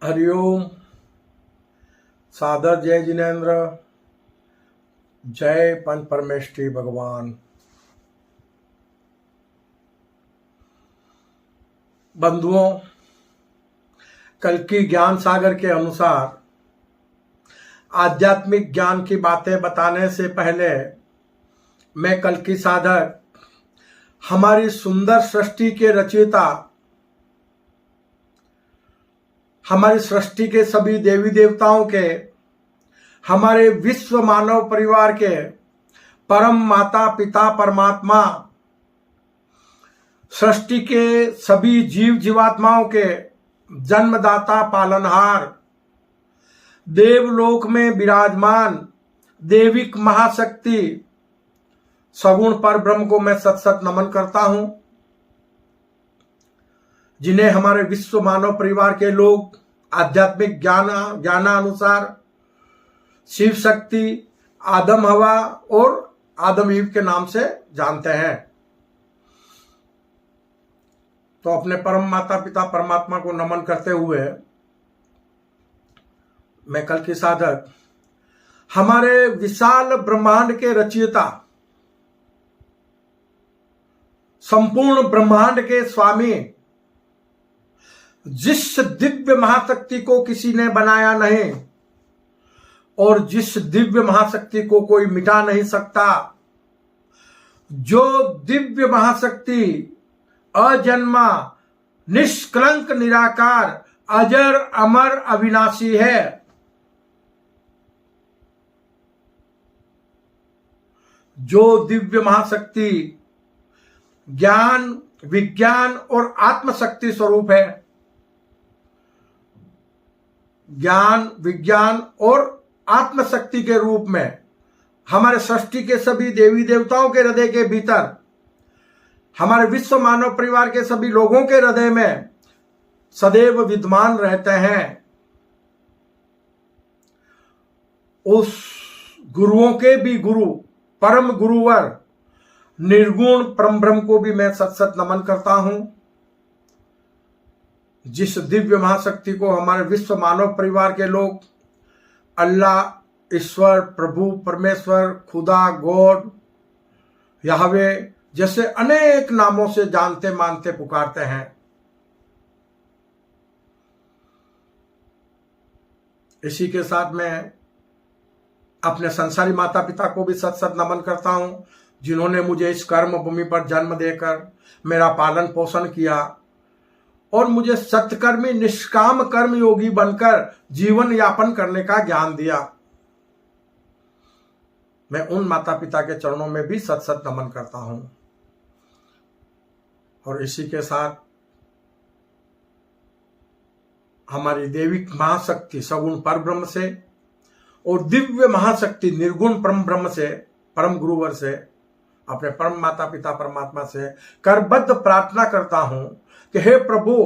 हरिओम। सादर जय जिनेन्द्र, जय पंच परमेष्ठी भगवान। बंधुओं, कल की ज्ञान सागर के अनुसार आध्यात्मिक ज्ञान की बातें बताने से पहले मैं कल की साधक, हमारी सुंदर सृष्टि के रचयिता, हमारी सृष्टि के सभी देवी देवताओं के, हमारे विश्व मानव परिवार के परम माता पिता परमात्मा, सृष्टि के सभी जीव जीवात्माओं के जन्मदाता पालनहार, देवलोक में विराजमान देविक महाशक्ति सगुण पर ब्रह्म को मैं सत सत नमन करता हूं, जिन्हें हमारे विश्व मानव परिवार के लोग आध्यात्मिक ज्ञानानुसार शिव शक्ति, आदम हवा और आदम ईव के नाम से जानते हैं। तो अपने परम माता पिता परमात्मा को नमन करते हुए मैं कल की साधक, हमारे विशाल ब्रह्मांड के रचयिता, संपूर्ण ब्रह्मांड के स्वामी, जिस दिव्य महाशक्ति को किसी ने बनाया नहीं और जिस दिव्य महाशक्ति को कोई मिटा नहीं सकता, जो दिव्य महाशक्ति अजन्मा, निष्कलंक, निराकार, अजर अमर अविनाशी है, जो दिव्य महाशक्ति ज्ञान, विज्ञान और आत्मशक्ति स्वरूप है, ज्ञान, विज्ञान और आत्मशक्ति के रूप में हमारे सृष्टि के सभी देवी देवताओं के हृदय के भीतर, हमारे विश्व मानव परिवार के सभी लोगों के हृदय में सदैव विद्यमान रहते हैं। उस गुरुओं के भी गुरु, परम गुरुवर, निर्गुण परम ब्रह्म को भी मैं सत सत नमन करता हूं, जिस दिव्य महाशक्ति को हमारे विश्व मानव परिवार के लोग अल्लाह, ईश्वर, प्रभु, परमेश्वर, खुदा, गॉड, याहवे जैसे अनेक नामों से जानते मानते पुकारते हैं। इसी के साथ मैं अपने संसारी माता पिता को भी सत सत नमन करता हूं, जिन्होंने मुझे इस कर्म भूमि पर जन्म देकर मेरा पालन पोषण किया और मुझे सत्कर्मी निष्काम कर्म योगी बनकर जीवन यापन करने का ज्ञान दिया। मैं उन माता पिता के चरणों में भी सत सत नमन करता हूं। और इसी के साथ हमारी देवी महाशक्ति सगुण पर ब्रह्म से और दिव्य महाशक्ति निर्गुण परम ब्रह्म से, परम गुरुवर से, अपने परम माता पिता परमात्मा से करबद्ध प्रार्थना करता हूं कि हे प्रभु,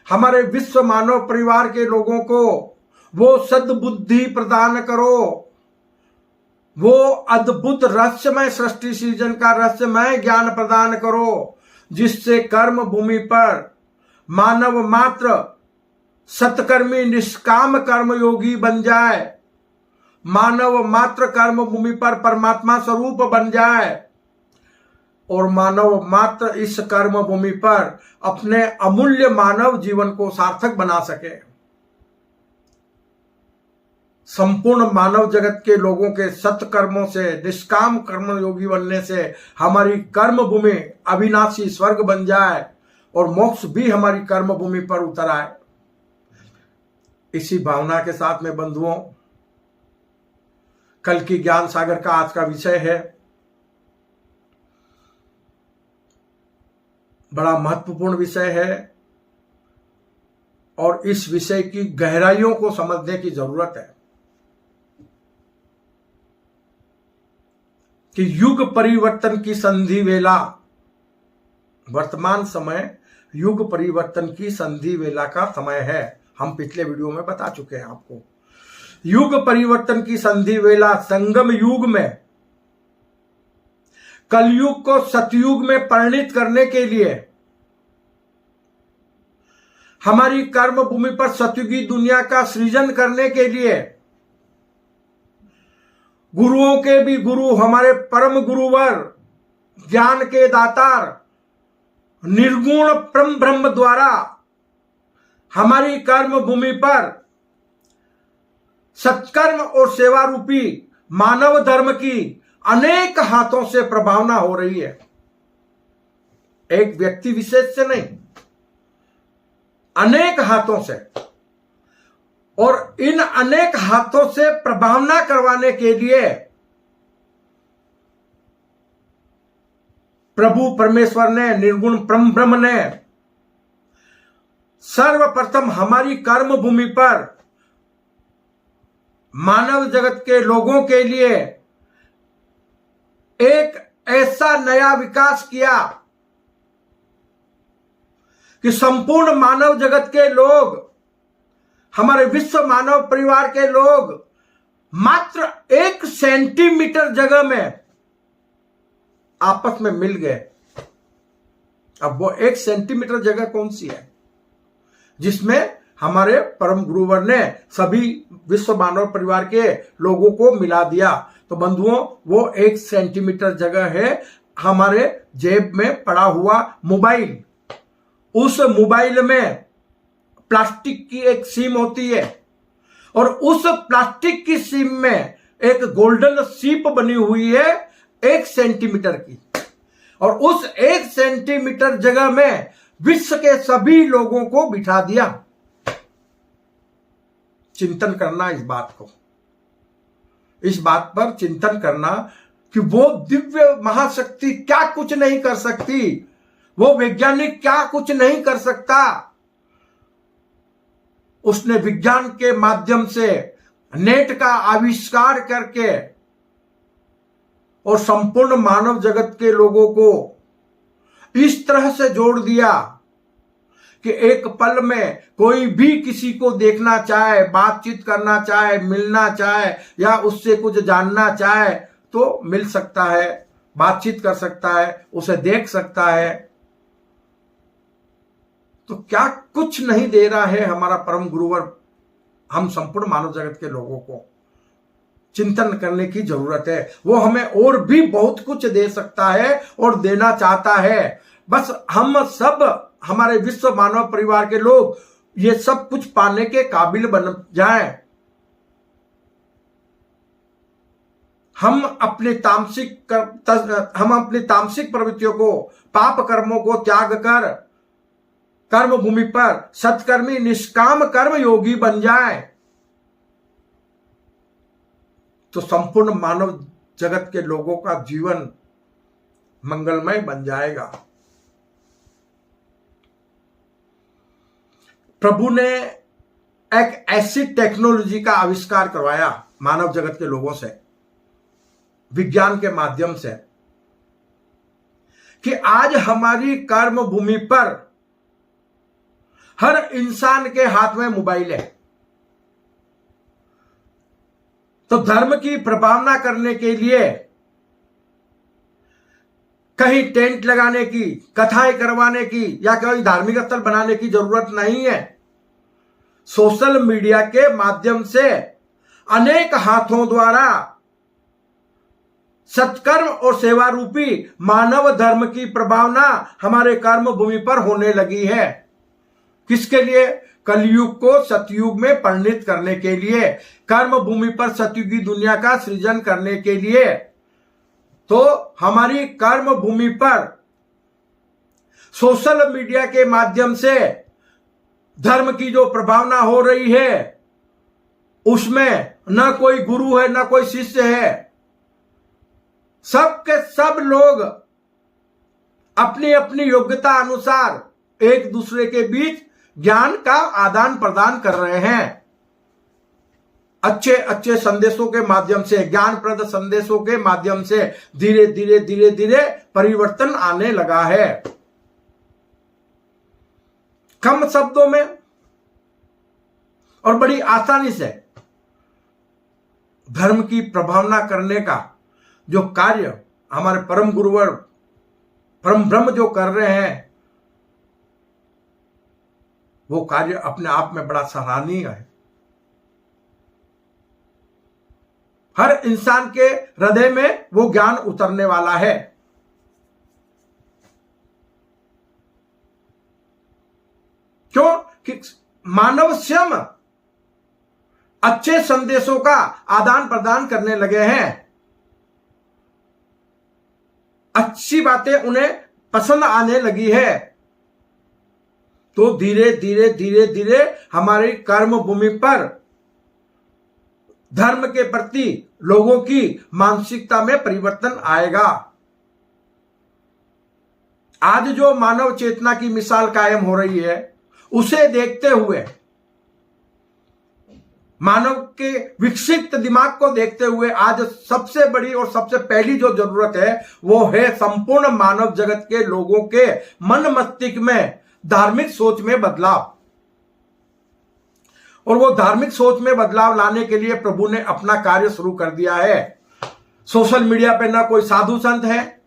हमारे विश्व मानव परिवार के लोगों को वो सद्बुद्धि प्रदान करो, वो अद्भुत रहस्यमय सृष्टि सृजन का रहस्यमय ज्ञान प्रदान करो, जिससे कर्म भूमि पर मानव मात्र सत्कर्मी निष्काम कर्म योगी बन जाए, मानव मात्र कर्म भूमि पर परमात्मा स्वरूप बन जाए और मानव मात्र इस कर्म भूमि पर अपने अमूल्य मानव जीवन को सार्थक बना सके। संपूर्ण मानव जगत के लोगों के सत्कर्मों से, निष्काम कर्म योगी बनने से हमारी कर्म भूमि अविनाशी स्वर्ग बन जाए और मोक्ष भी हमारी कर्म भूमि पर उतर आए। इसी भावना के साथ में बंधुओं, कल की ज्ञान सागर का आज का विषय है, बड़ा महत्वपूर्ण विषय है और इस विषय की गहराइयों को समझने की जरूरत है कि युग परिवर्तन की संधि वेला, वर्तमान समय युग परिवर्तन की संधि वेला का समय है। हम पिछले वीडियो में बता चुके हैं आपको। युग परिवर्तन की संधि वेला, संगम युग में कलयुग को सतयुग में परिणित करने के लिए हमारी कर्म भूमि पर सतयुगी दुनिया का सृजन करने के लिए गुरुओं के भी गुरु, हमारे परम गुरुवर, ज्ञान के दातार, निर्गुण परम ब्रह्म द्वारा हमारी कर्म भूमि पर सत्कर्म और सेवा रूपी मानव धर्म की अनेक हाथों से प्रभावना हो रही है। एक व्यक्ति विशेष से नहीं, अनेक हाथों से। और इन अनेक हाथों से प्रभावना करवाने के लिए प्रभु परमेश्वर ने, निर्गुण परम ब्रह्म ने सर्वप्रथम हमारी कर्म भूमि पर मानव जगत के लोगों के लिए एक ऐसा नया विकास किया कि संपूर्ण मानव जगत के लोग, हमारे विश्व मानव परिवार के लोग मात्र 1 सेंटीमीटर जगह में आपस में मिल गए। अब वो 1 सेंटीमीटर जगह कौन सी है जिसमें हमारे परम गुरुवर ने सभी विश्व मानव परिवार के लोगों को मिला दिया? तो बंधुओं, वो 1 सेंटीमीटर जगह है हमारे जेब में पड़ा हुआ मोबाइल। उस मोबाइल में प्लास्टिक की एक सिम होती है और उस प्लास्टिक की सिम में एक गोल्डन सीप बनी हुई है 1 सेंटीमीटर की। और उस 1 सेंटीमीटर जगह में विश्व के सभी लोगों को बिठा दिया। चिंतन करना इस बात को, इस बात पर चिंतन करना कि वो दिव्य महाशक्ति क्या कुछ नहीं कर सकती, वो वैज्ञानिक क्या कुछ नहीं कर सकता। उसने विज्ञान के माध्यम से नेट का आविष्कार करके और संपूर्ण मानव जगत के लोगों को इस तरह से जोड़ दिया कि एक पल में कोई भी किसी को देखना चाहे, बातचीत करना चाहे, मिलना चाहे या उससे कुछ जानना चाहे तो मिल सकता है, बातचीत कर सकता है, उसे देख सकता है। तो क्या कुछ नहीं दे रहा है हमारा परम गुरुवर हम संपूर्ण मानव जगत के लोगों को? चिंतन करने की जरूरत है। वो हमें और भी बहुत कुछ दे सकता है और देना चाहता है। बस हम सब, हमारे विश्व मानव परिवार के लोग ये सब कुछ पाने के काबिल बन जाएं। हम अपने तामसिक प्रवृत्तियों को, पाप कर्मों को त्याग कर कर्म भूमि पर सत्कर्मी निष्काम कर्म योगी बन जाए तो संपूर्ण मानव जगत के लोगों का जीवन मंगलमय बन जाएगा। प्रभु ने एक ऐसी टेक्नोलॉजी का आविष्कार करवाया मानव जगत के लोगों से, विज्ञान के माध्यम से, कि आज हमारी कर्म भूमि पर हर इंसान के हाथ में मोबाइल है। तो धर्म की प्रभावना करने के लिए कहीं टेंट लगाने की, कथाएं करवाने की या कोई धार्मिक स्थल बनाने की जरूरत नहीं है। सोशल मीडिया के माध्यम से अनेक हाथों द्वारा सत्कर्म और सेवा रूपी मानव धर्म की प्रभावना हमारे कर्म भूमि पर होने लगी है। किसके लिए? कलयुग को सतयुग में परिणित करने के लिए, कर्म भूमि पर सतयुगी दुनिया का सृजन करने के लिए। तो हमारी कर्म भूमि पर सोशल मीडिया के माध्यम से धर्म की जो प्रभावना हो रही है उसमें न कोई गुरु है, न कोई शिष्य है। सब के सब लोग अपनी अपनी योग्यता अनुसार एक दूसरे के बीच ज्ञान का आदान प्रदान कर रहे हैं। अच्छे अच्छे संदेशों के माध्यम से, ज्ञानप्रद संदेशों के माध्यम से धीरे धीरे धीरे धीरे परिवर्तन आने लगा है। कम शब्दों में और बड़ी आसानी से धर्म की प्रभावना करने का जो कार्य हमारे परम गुरुवर, परम ब्रह्म जो कर रहे हैं, वो कार्य अपने आप में बड़ा सराहनीय है। हर इंसान के हृदय में वो ज्ञान उतरने वाला है। क्यों कि मानव स्वयं अच्छे संदेशों का आदान प्रदान करने लगे हैं, अच्छी बातें उन्हें पसंद आने लगी है। तो धीरे धीरे धीरे धीरे हमारी कर्म भूमि पर धर्म के प्रति लोगों की मानसिकता में परिवर्तन आएगा। आज जो मानव चेतना की मिसाल कायम हो रही है, उसे देखते हुए, मानव के विकसित दिमाग को देखते हुए आज सबसे बड़ी और सबसे पहली जो जरूरत है वो है संपूर्ण मानव जगत के लोगों के मन मस्तिष्क में धार्मिक सोच में बदलाव। और वो धार्मिक सोच में बदलाव लाने के लिए प्रभु ने अपना कार्य शुरू कर दिया है। सोशल मीडिया पे ना कोई साधु संत है,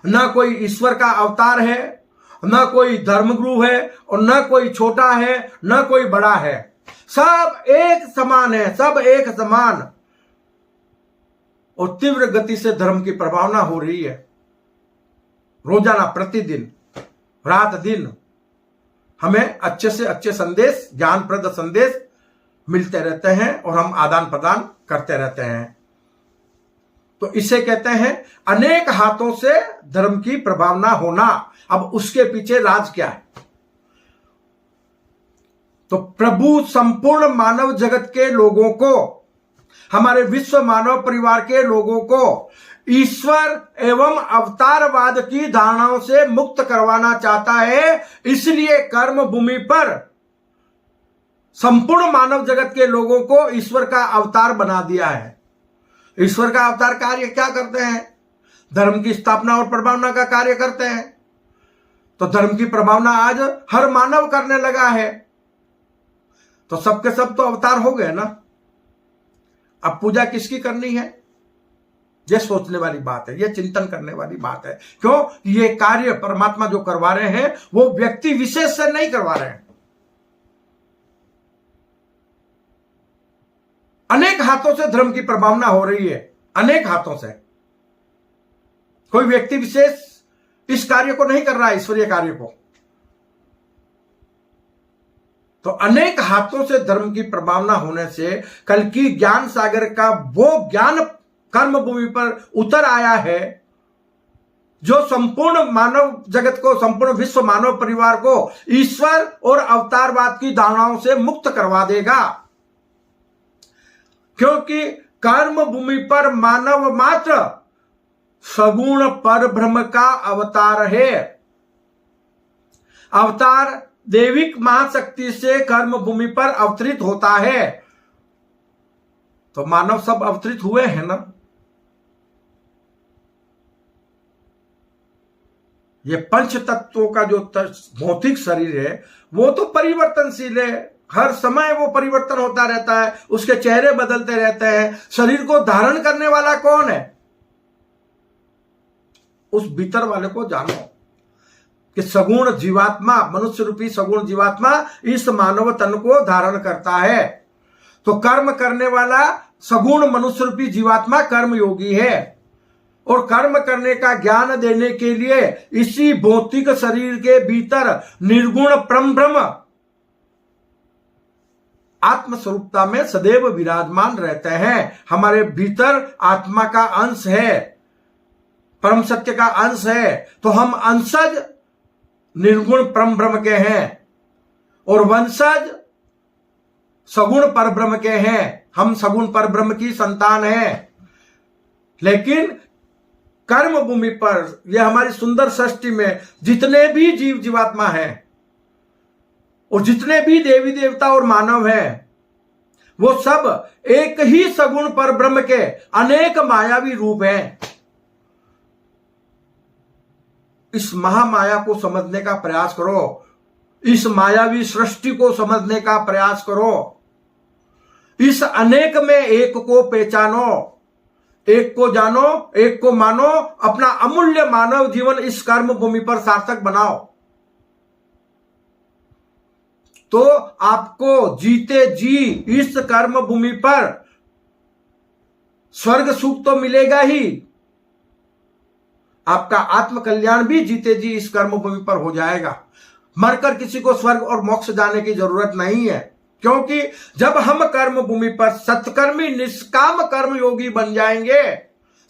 ना कोई ईश्वर का अवतार है, ना कोई धर्मगुरु है, और ना कोई छोटा है, ना कोई बड़ा है। सब एक समान है, सब एक समान। और तीव्र गति से धर्म की प्रभावना हो रही है। रोजाना, प्रतिदिन, रात दिन हमें अच्छे से अच्छे संदेश, ज्ञानप्रद संदेश मिलते रहते हैं और हम आदान प्रदान करते रहते हैं। तो इसे कहते हैं अनेक हाथों से धर्म की प्रभावना होना। अब उसके पीछे राज क्या है? तो प्रभु संपूर्ण मानव जगत के लोगों को, हमारे विश्व मानव परिवार के लोगों को ईश्वर एवं अवतारवाद की धारणाओं से मुक्त करवाना चाहता है। इसलिए कर्म भूमि पर संपूर्ण मानव जगत के लोगों को ईश्वर का अवतार बना दिया है। ईश्वर का अवतार कार्य क्या करते हैं? धर्म की स्थापना और प्रभावना का कार्य करते हैं। तो धर्म की प्रभावना आज हर मानव करने लगा है। तो सबके सब तो अवतार हो गए ना। अब पूजा किसकी करनी है? यह सोचने वाली बात है, यह चिंतन करने वाली बात है। क्यों? ये कार्य परमात्मा जो करवा रहे हैं वो व्यक्ति विशेष से नहीं करवा रहे हैं। अनेक हाथों से धर्म की प्रभावना हो रही है, अनेक हाथों से। कोई व्यक्ति विशेष इस कार्य को नहीं कर रहा है, ईश्वरीय कार्य को। तो अनेक हाथों से धर्म की प्रभावना होने से कल की ज्ञान सागर का वो ज्ञान कर्म भूमि पर उतर आया है जो संपूर्ण मानव जगत को, संपूर्ण विश्व मानव परिवार को ईश्वर और अवतारवाद की धारणाओं से मुक्त करवा देगा। क्योंकि कर्म भूमि पर मानव मात्र सगुण पर ब्रह्म का अवतार है। अवतार दैविक महाशक्ति से कर्म भूमि पर अवतरित होता है। तो मानव सब अवतरित हुए हैं ना। ये पंच तत्वों का जो भौतिक शरीर है वो तो परिवर्तनशील है, हर समय वो परिवर्तन होता रहता है, उसके चेहरे बदलते रहते हैं। शरीर को धारण करने वाला कौन है? उस भीतर वाले को जानो कि सगुण जीवात्मा, मनुष्य रूपी सगुण जीवात्मा इस मानव तन को धारण करता है। तो कर्म करने वाला सगुण मनुष्य रूपी जीवात्मा कर्म योगी है। और कर्म करने का ज्ञान देने के लिए इसी भौतिक शरीर के भीतर निर्गुण परम ब्रह्म आत्मस्वरूपता में सदैव विराजमान रहते हैं। हमारे भीतर आत्मा का अंश है, परम सत्य का अंश है। तो हम अंशज निर्गुण परम ब्रह्म के हैं और वंशज सगुण पर ब्रह्म के हैं। हम सगुण पर ब्रह्म की संतान हैं। लेकिन कर्म भूमि पर, यह हमारी सुंदर सृष्टि में जितने भी जीव जीवात्मा हैं और जितने भी देवी देवता और मानव हैं, वो सब एक ही सगुण पर ब्रह्म के अनेक मायावी रूप हैं। इस महामाया को समझने का प्रयास करो, इस मायावी सृष्टि को समझने का प्रयास करो। इस अनेक में एक को पहचानो, एक को जानो, एक को मानो। अपना अमूल्य मानव जीवन इस कर्म भूमि पर सार्थक बनाओ। तो आपको जीते जी इस कर्म भूमि पर स्वर्ग सुख तो मिलेगा ही, आपका आत्म कल्याण भी जीते जी इस कर्म भूमि पर हो जाएगा। मरकर किसी को स्वर्ग और मोक्ष जाने की जरूरत नहीं है, क्योंकि जब हम कर्म भूमि पर सत्कर्मी निष्काम कर्म योगी बन जाएंगे,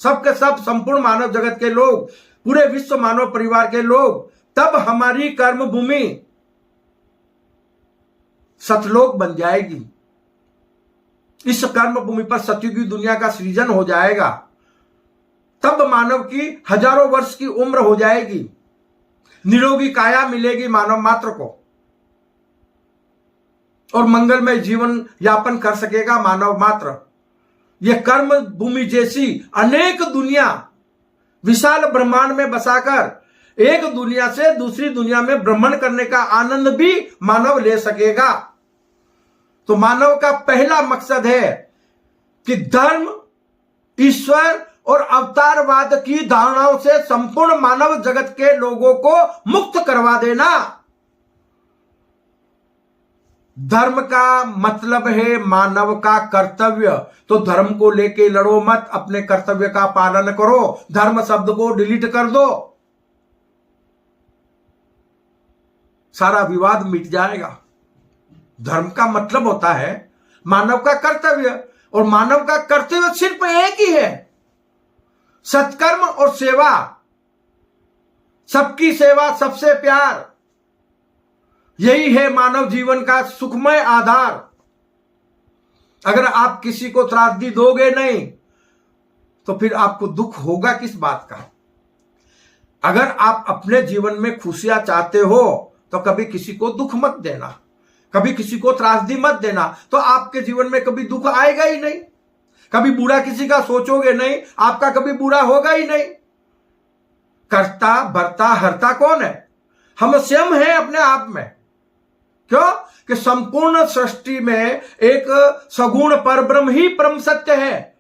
सबके सब संपूर्ण मानव जगत के लोग, पूरे विश्व मानव परिवार के लोग, तब हमारी कर्म भूमि सतलोक बन जाएगी। इस कर्म भूमि पर सतयुगी दुनिया का सृजन हो जाएगा। तब मानव की हजारों वर्ष की उम्र हो जाएगी, निरोगी काया मिलेगी मानव मात्र को, और मंगलमय जीवन यापन कर सकेगा मानव मात्र। यह कर्म भूमि जैसी अनेक दुनिया विशाल ब्रह्मांड में बसाकर एक दुनिया से दूसरी दुनिया में भ्रमण करने का आनंद भी मानव ले सकेगा। तो मानव का पहला मकसद है कि धर्म, ईश्वर और अवतारवाद की धारणाओं से संपूर्ण मानव जगत के लोगों को मुक्त करवा देना। धर्म का मतलब है मानव का कर्तव्य, तो धर्म को लेके लड़ो मत, अपने कर्तव्य का पालन करो, धर्म शब्द को डिलीट कर दो, सारा विवाद मिट जाएगा। धर्म का मतलब होता है मानव का कर्तव्य, और मानव का कर्तव्य सिर्फ एक ही है, सत्कर्म और सेवा, सबकी सेवा, सबसे प्यार। यही है मानव जीवन का सुखमय आधार। अगर आप किसी को त्रासदी दोगे नहीं तो फिर आपको दुख होगा किस बात का। अगर आप अपने जीवन में खुशियां चाहते हो तो कभी किसी को दुख मत देना, कभी किसी को त्रासदी मत देना, तो आपके जीवन में कभी दुख आएगा ही नहीं। कभी बुरा किसी का सोचोगे नहीं, आपका कभी बुरा होगा ही नहीं। कर्ता भर्ता हर्ता कौन है? हम स्वयं हैं अपने आप में। क्यों? कि संपूर्ण सृष्टि में एक सगुण परब्रह्म ही परम सत्य है,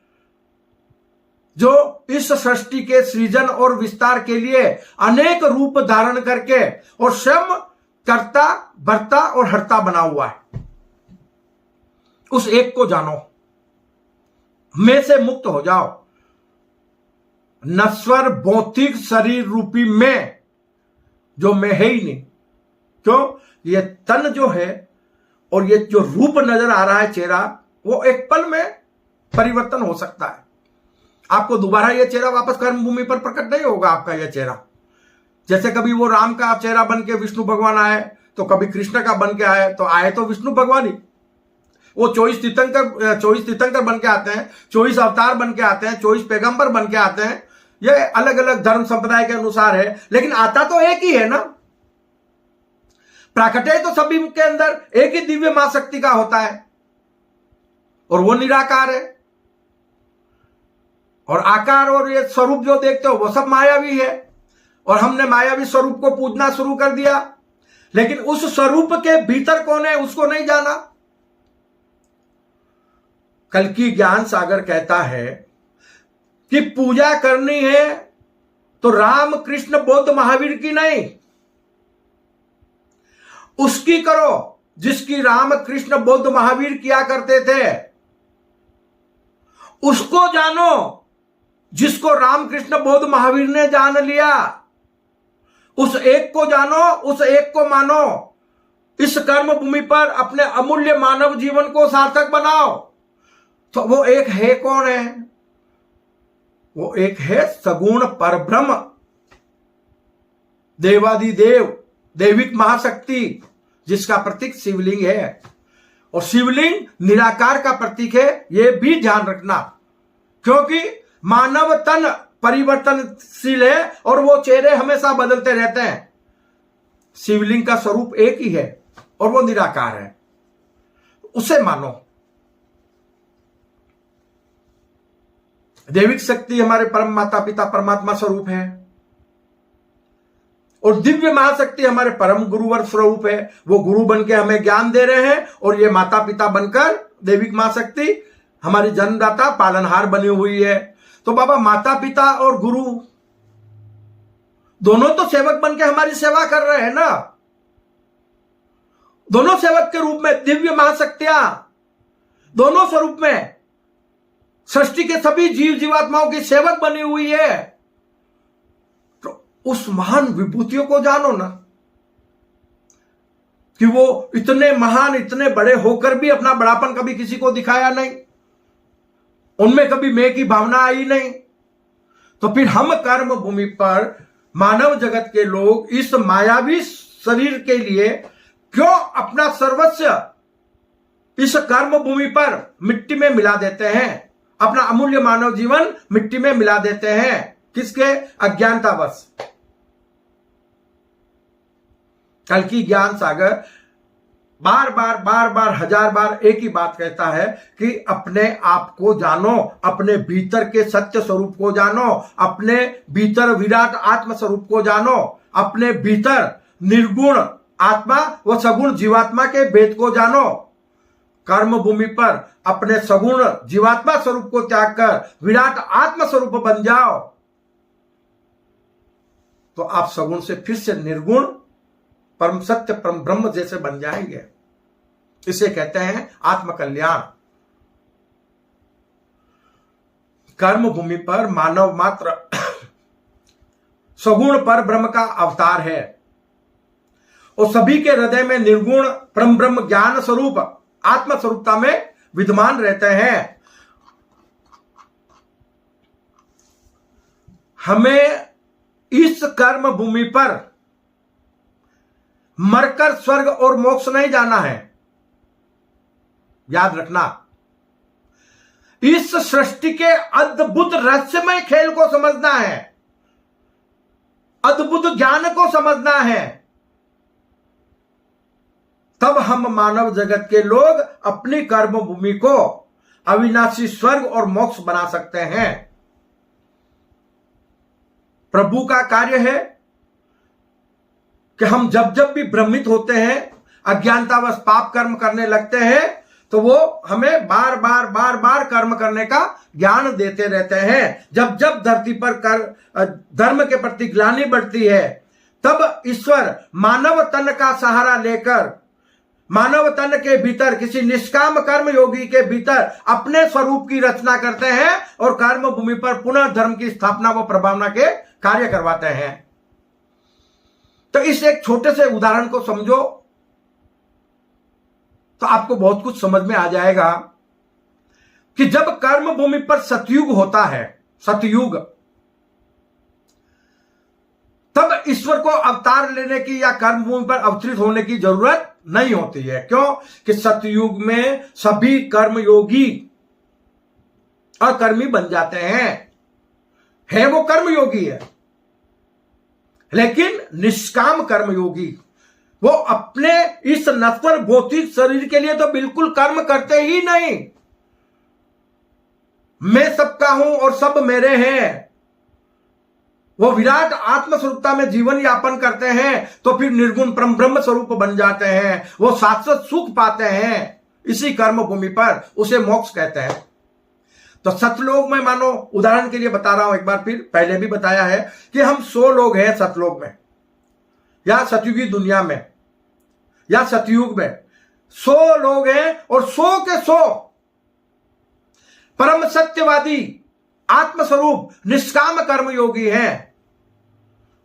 जो इस सृष्टि के सृजन और विस्तार के लिए अनेक रूप धारण करके और स्वयं कर्ता भर्ता और हर्ता बना हुआ है। उस एक को जानो, मैं से मुक्त हो जाओ। नश्वर भौतिक शरीर रूपी मैं, जो मैं है ही नहीं। क्यों? ये तन जो है और ये जो रूप नजर आ रहा है चेहरा, वो एक पल में परिवर्तन हो सकता है। आपको दोबारा ये चेहरा वापस कर्म भूमि पर प्रकट नहीं होगा। आपका यह चेहरा, जैसे कभी वो राम का चेहरा बन के विष्णु भगवान आए, तो कभी कृष्ण का बन के आए, तो आए तो विष्णु भगवान ही। वो 24 तीर्थंकर बन के आते हैं, 24 अवतार बन के आते हैं, 24 पैगंबर बन के आते हैं। ये अलग अलग धर्म संप्रदाय के अनुसार है, लेकिन आता तो एक ही है ना। प्राकट्य तो सभी के अंदर एक ही दिव्य मां शक्ति का होता है, और वो निराकार है। और आकार और ये स्वरूप जो देखते हो वो सब मायावी है, और हमने मायावी स्वरूप को पूजना शुरू कर दिया, लेकिन उस स्वरूप के भीतर कौन है उसको नहीं जाना। कल्कि ज्ञान सागर कहता है कि पूजा करनी है तो राम कृष्ण बुद्ध महावीर की नहीं, उसकी करो जिसकी राम कृष्ण बुद्ध महावीर किया करते थे। उसको जानो जिसको राम कृष्ण बुद्ध महावीर ने जान लिया। उस एक को जानो, उस एक को मानो। इस कर्म भूमि पर अपने अमूल्य मानव जीवन को सार्थक बनाओ। तो वो एक है कौन है? वो एक है सगुण परब्रह्म, देवादिदेव, दैविक महाशक्ति, जिसका प्रतीक शिवलिंग है। और शिवलिंग निराकार का प्रतीक है, यह भी ध्यान रखना, क्योंकि मानव तन परिवर्तनशील है और वो चेहरे हमेशा बदलते रहते हैं। शिवलिंग का स्वरूप एक ही है और वो निराकार है, उसे मानो। दैविक शक्ति हमारे परम माता पिता परमात्मा स्वरूप है, और दिव्य महाशक्ति हमारे परम गुरुवर स्वरूप है। वो गुरु बन के हमें ज्ञान दे रहे हैं, और ये माता पिता बनकर दैविक महाशक्ति हमारी जन्मदाता पालनहार बनी हुई है। तो बाबा, माता पिता और गुरु दोनों तो सेवक बन के हमारी सेवा कर रहे हैं ना। दोनों सेवक के रूप में दिव्य महाशक्तियां दोनों स्वरूप में सृष्टि के सभी जीव जीवात्माओं की सेवक बनी हुई है। तो उस महान विभूतियों को जानो ना, कि वो इतने महान इतने बड़े होकर भी अपना बड़ापन कभी किसी को दिखाया नहीं, उनमें कभी मैं की भावना आई नहीं। तो फिर हम कर्म भूमि पर मानव जगत के लोग इस मायावी शरीर के लिए क्यों अपना सर्वस्व इस कर्म भूमि पर मिट्टी में मिला देते हैं, अपना अमूल्य मानव जीवन मिट्टी में मिला देते हैं? किसके? अज्ञानतावश। कल की ज्ञान सागर बार बार हजार बार एक ही बात कहता है कि अपने आप को जानो, अपने भीतर के सत्य स्वरूप को जानो, अपने भीतर विराट आत्म स्वरूप को जानो, अपने भीतर निर्गुण आत्मा व सगुण जीवात्मा के भेद को जानो। कर्म भूमि पर अपने सगुण जीवात्मा स्वरूप को त्याग कर विराट आत्म स्वरूप बन जाओ, तो आप सगुण से फिर से निर्गुण परम सत्य परम ब्रह्म जैसे बन जाएंगे। इसे कहते हैं आत्मकल्याण। कर्म भूमि पर मानव मात्र सगुण पर ब्रह्म का अवतार है और सभी के हृदय में निर्गुण परम ब्रह्म ज्ञान स्वरूप आत्म स्वरूपता में विद्यमान रहते हैं। हमें इस कर्म भूमि पर मरकर स्वर्ग और मोक्ष नहीं जाना है, याद रखना। इस सृष्टि के अद्भुत रहस्यमय खेल को समझना है, अद्भुत ज्ञान को समझना है, तब हम मानव जगत के लोग अपनी कर्म भूमि को अविनाशी स्वर्ग और मोक्ष बना सकते हैं। प्रभु का कार्य है कि हम जब जब भी भ्रमित होते हैं, अज्ञानतावश पाप कर्म करने लगते हैं, तो वो हमें बार बार कर्म करने का ज्ञान देते रहते हैं। जब जब धरती पर धर्म के प्रति ग्लानि बढ़ती है, तब ईश्वर मानव तन का सहारा लेकर मानव तन के भीतर किसी निष्काम कर्म योगी के भीतर अपने स्वरूप की रचना करते हैं और कर्म भूमि पर पुनः धर्म की स्थापना व प्रभावना के कार्य करवाते हैं। तो इस एक छोटे से उदाहरण को समझो तो आपको बहुत कुछ समझ में आ जाएगा कि जब कर्म भूमि पर सतयुग होता है, सतयुग, तब ईश्वर को अवतार लेने की या कर्म भूमि पर अवतरित होने की जरूरत नहीं होती है। क्यों? कि सतयुग में सभी कर्मयोगी अकर्मी बन जाते हैं। है वो कर्मयोगी है, लेकिन निष्काम कर्मयोगी, वो अपने इस नश्वर भौतिक शरीर के लिए तो बिल्कुल कर्म करते ही नहीं। मैं सबका हूं और सब मेरे हैं, वो विराट आत्म स्वरूपता में जीवन यापन करते हैं, तो फिर निर्गुण परम ब्रह्म स्वरूप बन जाते हैं, वो शाश्वत सुख पाते हैं इसी कर्म भूमि पर। उसे मोक्ष कहते हैं। तो सतलोक में, मानो उदाहरण के लिए बता रहा हूं एक बार, फिर पहले भी बताया है कि हम 100 लोग हैं सतलोक में या सतयुगी दुनिया में या सतयुग में 100 लोग हैं और 100 के 100 परम सत्यवादी आत्मस्वरूप निष्काम कर्मयोगी हैं।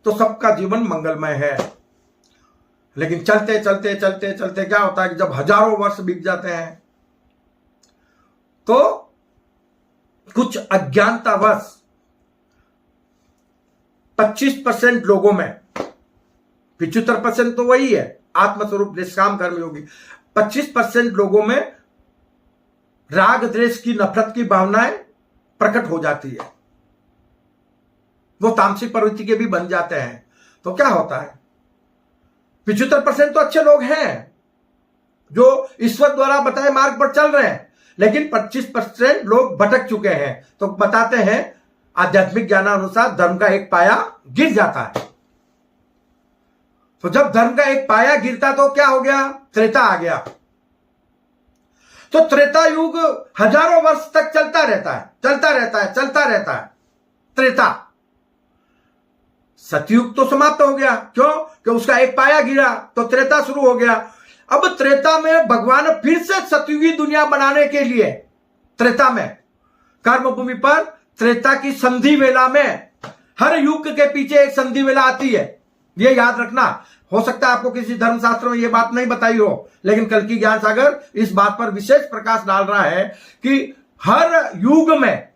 तो सबका जीवन मंगलमय है। लेकिन चलते चलते चलते चलते क्या होता है कि जब हजारों वर्ष बीत जाते हैं तो कुछ अज्ञानतावश 25% लोगों में, 75% तो वही है आत्मस्वरूप निष्काम कर्मयोगी, 25% लोगों में राग द्वेष की नफरत की भावनाएं प्रकट हो जाती है। वो तामसिक प्रवृत्ति के भी बन जाते हैं। तो क्या होता है, 75% तो अच्छे लोग हैं जो ईश्वर द्वारा बताए मार्ग पर चल रहे हैं, लेकिन 25% लोग भटक चुके हैं। तो बताते हैं आध्यात्मिक ज्ञानानुसार धर्म का एक पाया गिर जाता है। तो जब धर्म का एक पाया गिरता तो क्या हो गया, त्रेता आ गया। तो त्रेता युग हजारों वर्ष तक चलता रहता है, चलता रहता है, चलता रहता है त्रेता। सतयुग तो समाप्त हो गया। क्यों? कि उसका एक पाया गिरा तो त्रेता शुरू हो गया। अब त्रेता में भगवान फिर से सतयुगी दुनिया बनाने के लिए, त्रेता में कर्म भूमि पर त्रेता की संधि वेला में, हर युग के पीछे एक संधि वेला आती है, ये याद रखना। हो सकता है आपको किसी धर्मशास्त्र में ये बात नहीं बताई हो, लेकिन कल्कि ज्ञान सागर इस बात पर विशेष प्रकाश डाल रहा है कि हर युग में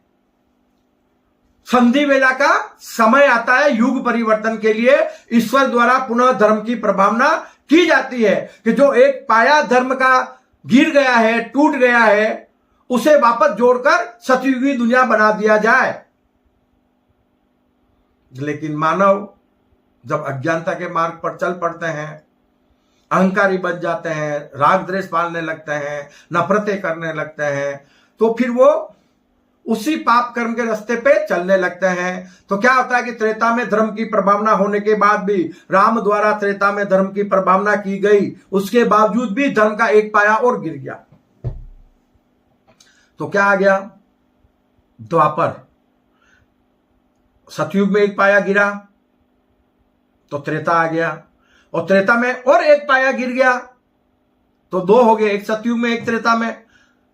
संधि वेला का समय आता है। युग परिवर्तन के लिए ईश्वर द्वारा पुनः धर्म की प्रभावना की जाती है कि जो एक पाया धर्म का गिर गया है, टूट गया है, उसे वापस जोड़कर सतयुगी दुनिया बना दिया जाए। लेकिन मानव जब अज्ञानता के मार्ग पर चल पड़ते हैं, अहंकारी बन जाते हैं, राग द्वेष पालने लगते हैं, नफरतें करने लगते हैं, तो फिर वो उसी पाप कर्म के रास्ते पे चलने लगते हैं। तो क्या होता है कि त्रेता में धर्म की प्रभावना होने के बाद भी, राम द्वारा त्रेता में धर्म की प्रभावना की गई, उसके बावजूद भी धर्म का एक पाया और गिर गया। तो क्या आ गया? द्वापर। सतयुग में एक पाया गिरा तो त्रेता आ गया, और त्रेता में और एक पाया गिर गया तो दो हो गए, एक सतयुग में एक त्रेता में।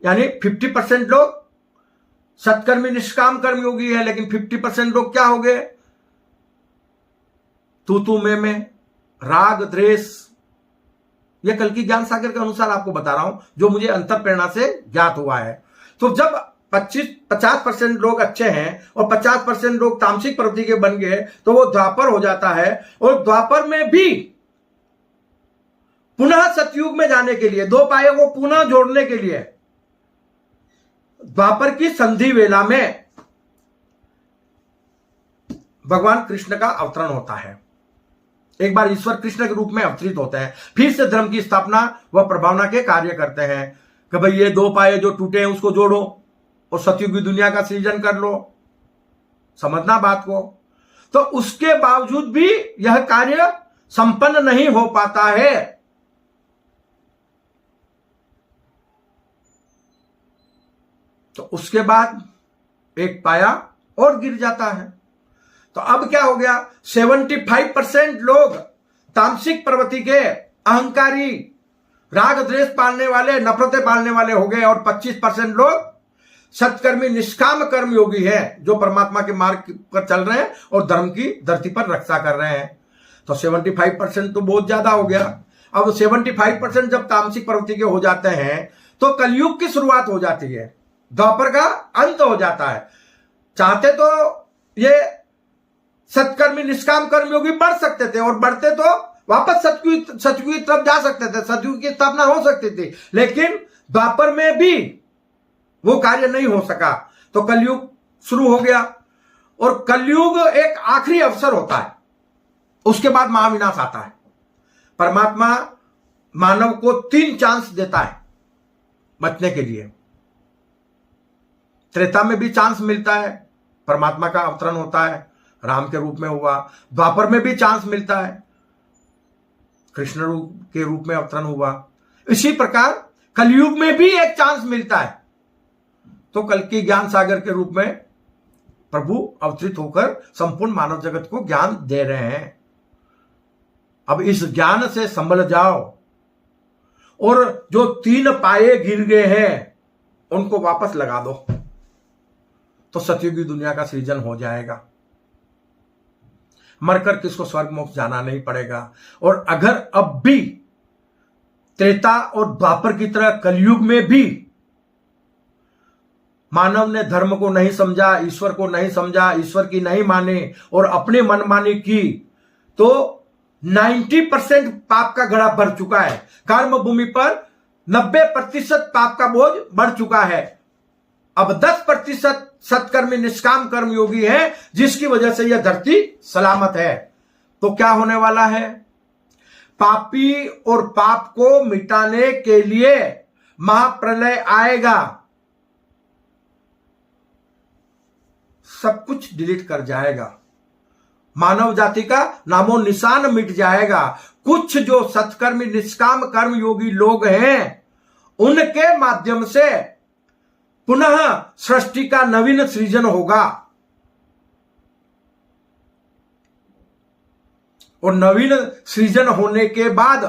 यानी 50% लोग सत्कर्मी निष्काम कर्मयोगी है, लेकिन 50% लोग क्या हो गए? तू में राग द्वेष। यह कल्कि ज्ञान सागर के अनुसार आपको बता रहा हूं, जो मुझे अंतर प्रेरणा से ज्ञात हुआ है। तो जब 50% लोग अच्छे हैं और 50% लोग तामसिक प्रवृत्ति के बन गए, तो वो द्वापर हो जाता है। और द्वापर में भी पुनः सतयुग में जाने के लिए, दो पाए को पुनः जोड़ने के लिए, द्वापर की संधि वेला में भगवान कृष्ण का अवतरण होता है। एक बार ईश्वर कृष्ण के रूप में अवतरित होते हैं, फिर से धर्म की स्थापना व प्रभावना के कार्य करते हैं कि भाई ये दो पाए जो टूटे हैं उसको जोड़ो और सतयुगी दुनिया का सृजन कर लो। समझना बात को। तो उसके बावजूद भी यह कार्य संपन्न नहीं हो पाता है। तो उसके बाद एक पाया और गिर जाता है। तो अब क्या हो गया? 75% लोग तामसिक प्रवृत्ति के, अहंकारी, राग द्वेष पालने वाले, नफरतें पालने वाले हो गए, और 25% लोग सत्कर्मी निष्काम कर्म योगी हैं, जो परमात्मा के मार्ग पर चल रहे हैं और धर्म की धरती पर रक्षा कर रहे हैं। तो 75% तो बहुत ज्यादा हो गया। अब 75% जब तामसिक प्रवृत्ति के हो जाते हैं तो कलयुग की शुरुआत हो जाती है, द्वापर का अंत हो जाता है। चाहते तो ये सत्कर्मी निष्काम कर्मयोगी बढ़ सकते थे, और बढ़ते तो वापस सतयुग की तरफ जा सकते थे, सतयुग की स्थापना हो सकती थी, लेकिन द्वापर में भी वो कार्य नहीं हो सका। तो कलयुग शुरू हो गया, और कलयुग एक आखिरी अवसर होता है, उसके बाद महाविनाश आता है। परमात्मा मानव को 3 चांस देता है बचने के लिए। त्रेता में भी चांस मिलता है, परमात्मा का अवतरण होता है, राम के रूप में हुआ। द्वापर में भी चांस मिलता है, कृष्ण रूप के रूप में अवतरण हुआ। इसी प्रकार कलयुग में भी एक चांस मिलता है। तो कल्कि ज्ञान सागर के रूप में प्रभु अवतरित होकर संपूर्ण मानव जगत को ज्ञान दे रहे हैं। अब इस ज्ञान से संभल जाओ, और जो 3 पाए गिर गए हैं उनको वापस लगा दो, तो सतयुगी दुनिया का सृजन हो जाएगा। मरकर किसको स्वर्ग मोक्ष जाना नहीं पड़ेगा। और अगर अब भी त्रेता और द्वापर की तरह कलयुग में भी मानव ने धर्म को नहीं समझा, ईश्वर को नहीं समझा, ईश्वर की नहीं माने और अपनी मनमानी की, तो 90% पाप का घड़ा भर चुका है। कर्म भूमि पर 90% पाप का बोझ बढ़ चुका है। अब 10% सत्कर्मी निष्काम कर्म योगी है, जिसकी वजह से यह धरती सलामत है। तो क्या होने वाला है? पापी और पाप को मिटाने के लिए महाप्रलय आएगा, सब कुछ डिलीट कर जाएगा, मानव जाति का नामो निशान मिट जाएगा। कुछ जो सत्कर्मी निष्काम कर्म योगी लोग हैं, उनके माध्यम से पुनः सृष्टि का नवीन सृजन होगा, और नवीन सृजन होने के बाद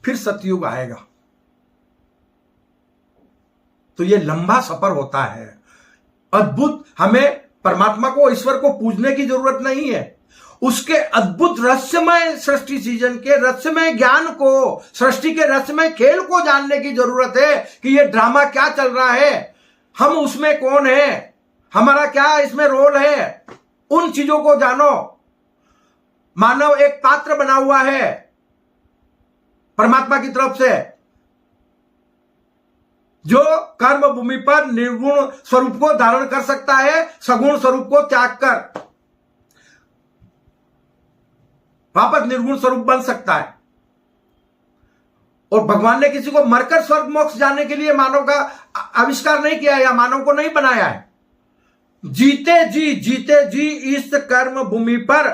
फिर सतयुग आएगा। तो ये लंबा सफर होता है, अद्भुत। हमें परमात्मा को, ईश्वर को पूजने की जरूरत नहीं है, उसके अद्भुत रहस्यमय सृष्टि सीजन के रहस्यमय ज्ञान को, सृष्टि के रहस्यमय खेल को जानने की जरूरत है कि ये ड्रामा क्या चल रहा है, हम उसमें कौन है, हमारा क्या इसमें रोल है। उन चीजों को जानो। मानव एक पात्र बना हुआ है परमात्मा की तरफ से, जो कर्म भूमि पर निर्गुण स्वरूप को धारण कर सकता है, सगुण स्वरूप को त्याग कर वापस निर्गुण स्वरूप बन सकता है। और भगवान ने किसी को मरकर स्वर्ग मोक्ष जाने के लिए मानव का आविष्कार नहीं किया या मानव को नहीं बनाया है। जीते जी इस कर्म भूमि पर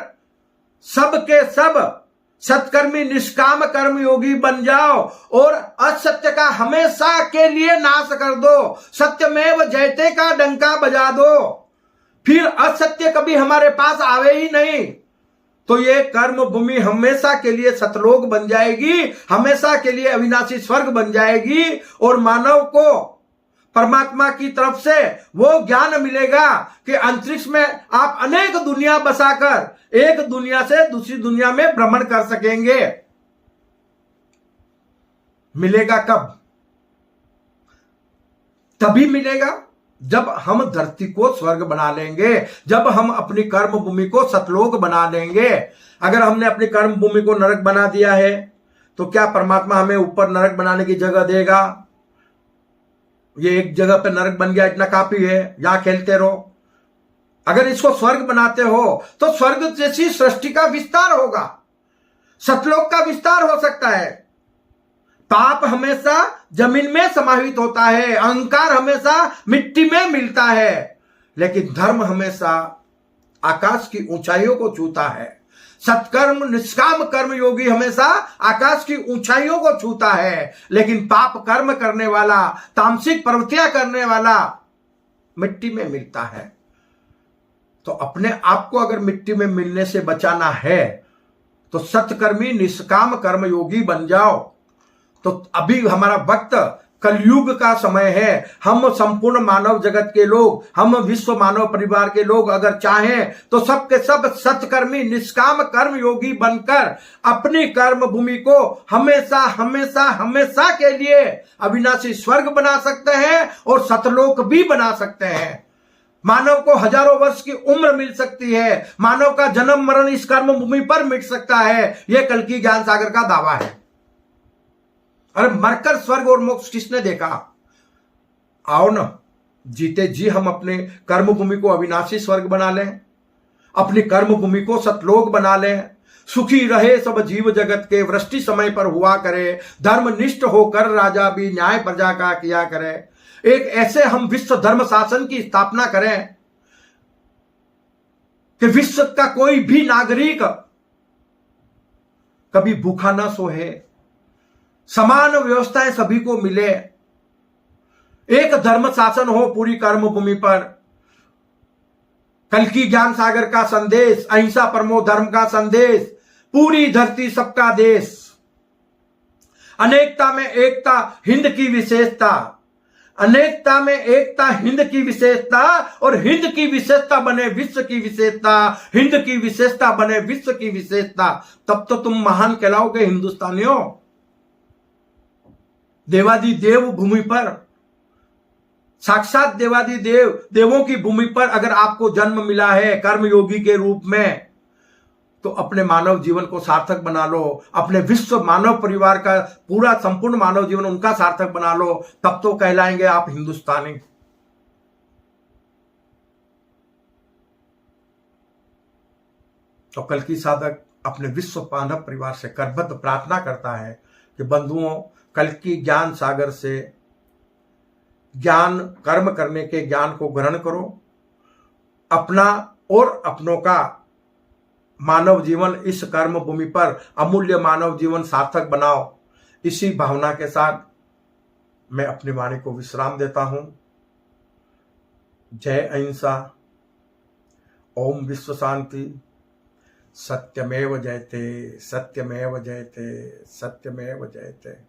सबके सब सत्कर्मी निष्काम कर्म योगी बन जाओ और असत्य का हमेशा के लिए नाश कर दो। सत्यमेव जयते का डंका बजा दो, फिर असत्य कभी हमारे पास आवे ही नहीं। तो ये कर्म भूमि हमेशा के लिए सतलोक बन जाएगी, हमेशा के लिए अविनाशी स्वर्ग बन जाएगी। और मानव को परमात्मा की तरफ से वो ज्ञान मिलेगा कि अंतरिक्ष में आप अनेक दुनिया बसाकर एक दुनिया से दूसरी दुनिया में भ्रमण कर सकेंगे। मिलेगा कब? तभी मिलेगा जब हम धरती को स्वर्ग बना लेंगे, जब हम अपनी कर्म भूमि को सतलोक बना लेंगे। अगर हमने अपनी कर्म भूमि को नरक बना दिया है तो क्या परमात्मा हमें ऊपर नरक बनाने की जगह देगा? ये एक जगह पे नरक बन गया, इतना काफी है, यहां खेलते रहो। अगर इसको स्वर्ग बनाते हो तो स्वर्ग जैसी सृष्टि का विस्तार होगा, सतलोक का विस्तार हो सकता है। पाप हमेशा जमीन में समाहित होता है, अहंकार हमेशा मिट्टी में मिलता है, लेकिन धर्म हमेशा आकाश की ऊंचाइयों को छूता है। सत्कर्म निष्काम कर्म योगी हमेशा आकाश की ऊंचाइयों को छूता है, लेकिन पाप कर्म करने वाला, तामसिक प्रवृत्तियां करने वाला मिट्टी में मिलता है। तो अपने आप को अगर मिट्टी में मिलने से बचाना है तो सत्कर्मी निष्काम कर्म योगी बन जाओ। तो अभी हमारा वक्त कलयुग का समय है। हम संपूर्ण मानव जगत के लोग, हम विश्व मानव परिवार के लोग अगर चाहें तो सबके सब सत्कर्मी निष्काम कर्म योगी बनकर अपनी कर्म भूमि को हमेशा हमेशा हमेशा के लिए अविनाशी स्वर्ग बना सकते हैं और सतलोक भी बना सकते हैं। मानव को हजारों वर्ष की उम्र मिल सकती है, मानव का जन्म मरण इस कर्म भूमि पर मिट सकता है। यह कल्कि ज्ञान सागर का दावा है। अरे मरकर स्वर्ग और मोक्ष किसने देखा? आओ ना, जीते जी हम अपने कर्म भूमि को अविनाशी स्वर्ग बना लें, अपनी कर्म भूमि को सतलोक बना लें। सुखी रहे सब जीव जगत के, वृष्टि समय पर हुआ करे, धर्मनिष्ठ होकर राजा भी न्याय प्रजा का किया करे। एक ऐसे हम विश्व धर्म शासन की स्थापना करें कि विश्व का कोई भी नागरिक कभी भूखा ना सोए, समान व्यवस्थाएं सभी को मिले, एक धर्म शासन हो पूरी कर्म भूमि पर। कल्कि ज्ञान सागर का संदेश, अहिंसा परमो धर्म का संदेश, पूरी धरती सबका देश, अनेकता में एकता हिंद की विशेषता, अनेकता में एकता हिंद की विशेषता, और हिंद की विशेषता बने विश्व की विशेषता, हिंद की विशेषता बने विश्व की विशेषता। तब तो तुम महान कहलाओगे हिंदुस्तानियों। देवादि देव भूमि पर, साक्षात देवादि देव देवों की भूमि पर अगर आपको जन्म मिला है कर्मयोगी के रूप में, तो अपने मानव जीवन को सार्थक बना लो, अपने विश्व मानव परिवार का पूरा संपूर्ण मानव जीवन उनका सार्थक बना लो, तब तो कहलाएंगे आप हिंदुस्तानी। तो कल्कि साधक अपने विश्व मानव परिवार से करबद्ध प्रार्थना करता है कि बंधुओं, कल्कि ज्ञान सागर से ज्ञान कर्म करने के ज्ञान को ग्रहण करो, अपना और अपनों का मानव जीवन इस कर्म भूमि पर अमूल्य मानव जीवन सार्थक बनाओ। इसी भावना के साथ मैं अपनी वाणी को विश्राम देता हूं। जय अहिंसा, ओम विश्व शांति, सत्यमेव जयते, सत्यमेव जयते, सत्यमेव जयते।